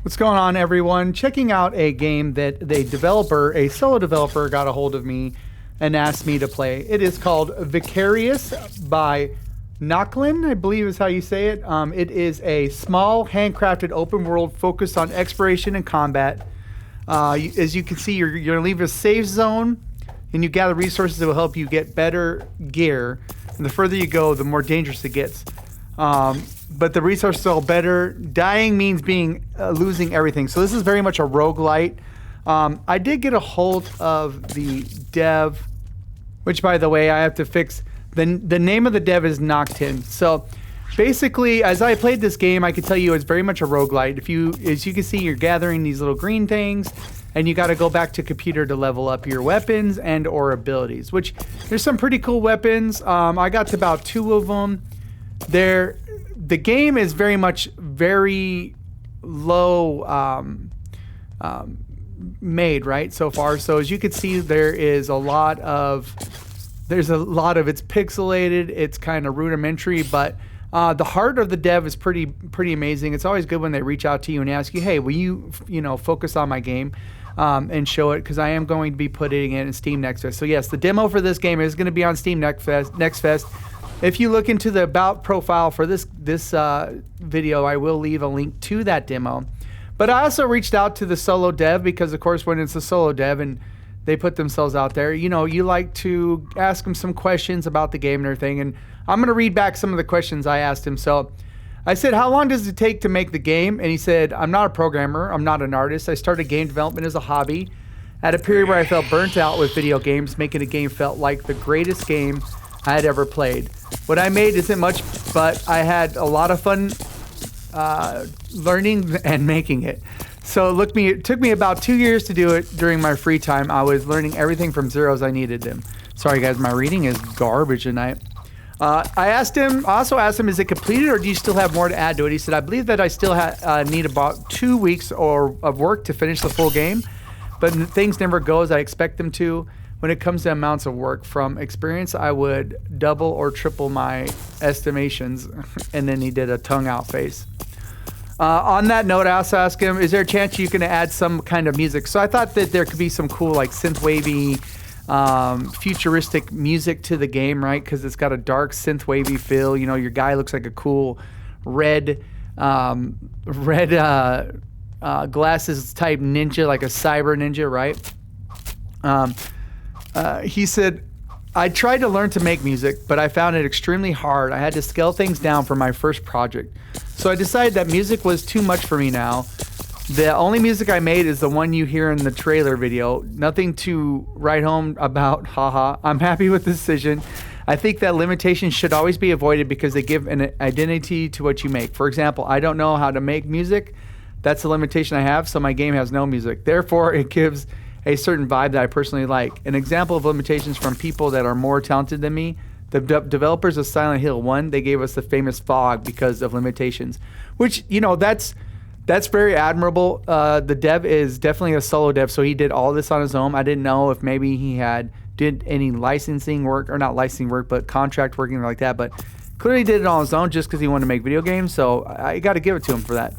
What's going on, everyone? Checking out a game that a solo developer, got a hold of me and asked me to play. It is called Vicarius by Nochlin, I believe is how you say it. It is a small, handcrafted open world focused on exploration and combat. As you can see, you're going to leave a safe zone, and you gather resources that will help you get better gear. And the further you go, the more dangerous it gets. But the resources are all better. Dying means losing everything. So this is very much a roguelite. I did get a hold of the dev, which, by the way, I have to fix. The name of the dev is Noctin. So basically, as I played this game, I can tell you it's very much a roguelite. As you can see, you're gathering these little green things, and you got to go back to computer to level up your weapons and or abilities, which there's some pretty cool weapons. I got to about 2 of them. The game is very low made, right, so far. So as you can see, there's a lot of it's pixelated. It's kind of rudimentary, but the heart of the dev is pretty amazing. It's always good when they reach out to you and ask you, hey, will you focus on my game and show it, because I am going to be putting it in Steam Next Fest. So yes, the demo for this game is going to be on Steam Next Fest. If you look into the About profile for this video, I will leave a link to that demo. But I also reached out to the solo dev because, of course, when it's a solo dev and they put themselves out there, you like to ask them some questions about the game and everything. And I'm going to read back some of the questions I asked him. So I said, how long does it take to make the game? And he said, I'm not a programmer. I'm not an artist. I started game development as a hobby. At a period where I felt burnt out with video games, making a game felt like the greatest game I had ever played. What I made isn't much, but I had a lot of fun learning and making it. So it took me about 2 years to do it. During my free time, I was learning everything from zero as I needed them. Sorry guys, my reading is garbage tonight. I also asked him, is it completed or do you still have more to add to it? He said, I believe that I still need about 2 weeks of work to finish the full game, but things never go as I expect them to. When it comes to amounts of work, from experience, I would double or triple my estimations. And then he did a tongue out face. On that note, I also asked him, is there a chance you can add some kind of music? So I thought that there could be some cool, like, synth-wavy, futuristic music to the game, right? Because it's got a dark synth-wavy feel. Your guy looks like a cool red glasses type ninja, like a cyber ninja, right? He said, I tried to learn to make music, but I found it extremely hard. I had to scale things down for my first project. So I decided that music was too much for me now. The only music I made is the one you hear in the trailer video. Nothing to write home about, haha. I'm happy with the decision. I think that limitations should always be avoided because they give an identity to what you make. For example, I don't know how to make music. That's a limitation I have, so my game has no music. Therefore, it gives a certain vibe that I personally like. An example of limitations from people that are more talented than me, the developers of Silent Hill 1, they gave us the famous fog because of limitations, which, that's very admirable. The dev is definitely a solo dev, so he did all this on his own. I didn't know if maybe he did any licensing work, or not licensing work, but contract working like that, but clearly did it on his own just because he wanted to make video games, so I got to give it to him for that.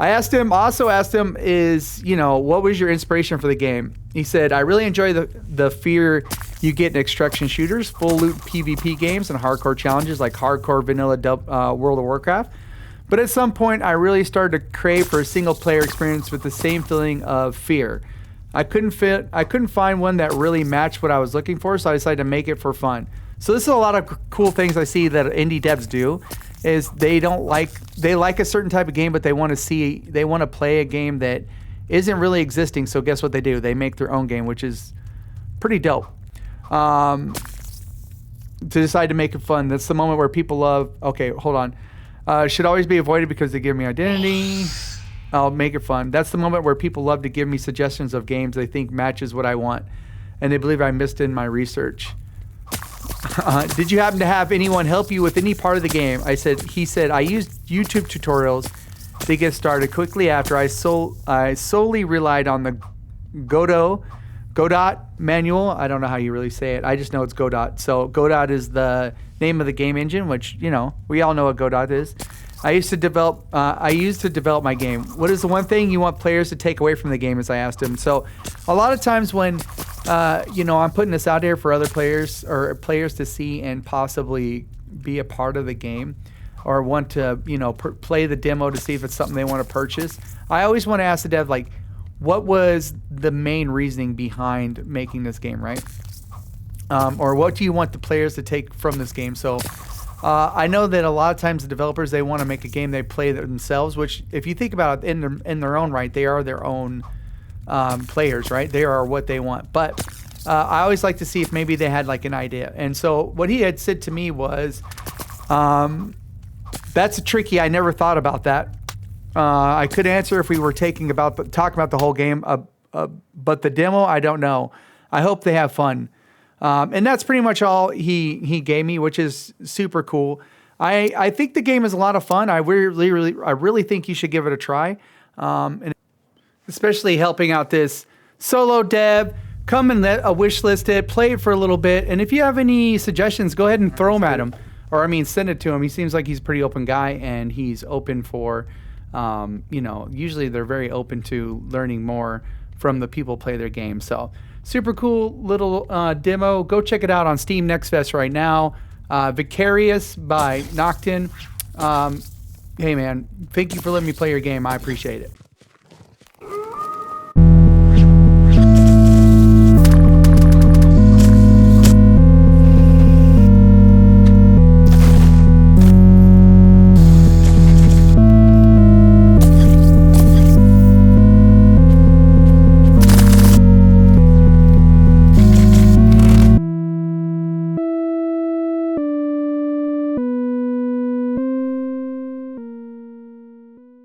I also asked him, what was your inspiration for the game? He said, I really enjoy the fear you get in extraction shooters, full loot PvP games, and hardcore challenges like hardcore vanilla World of Warcraft. But at some point, I really started to crave for a single player experience with the same feeling of fear. I couldn't find one that really matched what I was looking for, so I decided to make it for fun. So this is a lot of cool things I see that indie devs do. Is they like a certain type of game, but they want to play a game that isn't really existing. So guess what they do? They make their own game, which is pretty dope. To decide to make it fun. That's the moment where people love. Okay, hold on. Should always be avoided because they give me identity. I'll make it fun. That's the moment where people love to give me suggestions of games they think matches what I want, and they believe I missed in my research. Did you happen to have anyone help you with any part of the game? He said, I used YouTube tutorials to get started. Quickly after, I solely relied on the Godot manual. I don't know how you really say it. I just know it's Godot. So Godot is the name of the game engine, which, we all know what Godot is. I used to develop my game. What is the one thing you want players to take away from the game? As I asked him. So, a lot of times when I'm putting this out there for other players or players to see and possibly be a part of the game, or want to play the demo to see if it's something they want to purchase. I always want to ask the dev, like, what was the main reasoning behind making this game, right? Or what do you want the players to take from this game? So I know that a lot of times the developers, they want to make a game they play themselves, which if you think about it in their own right, they are their own players, right? They are what they want. But I always like to see if maybe they had like an idea. And so what he had said to me was, that's a tricky. I never thought about that. I could answer if we were talking about the whole game, but the demo, I don't know. I hope they have fun, and that's pretty much all he gave me, which is super cool. I think the game is a lot of fun. I really think you should give it a try, and especially helping out this solo dev. Come and wish list it, play it for a little bit, and if you have any suggestions, go ahead and throw them at him. Or send it to him. He seems like he's a pretty open guy, and he's open for, usually they're very open to learning more from the people who play their game. So super cool little demo. Go check it out on Steam Next Fest right now. Vicarius by Noctin. Hey man, thank you for letting me play your game. I appreciate it.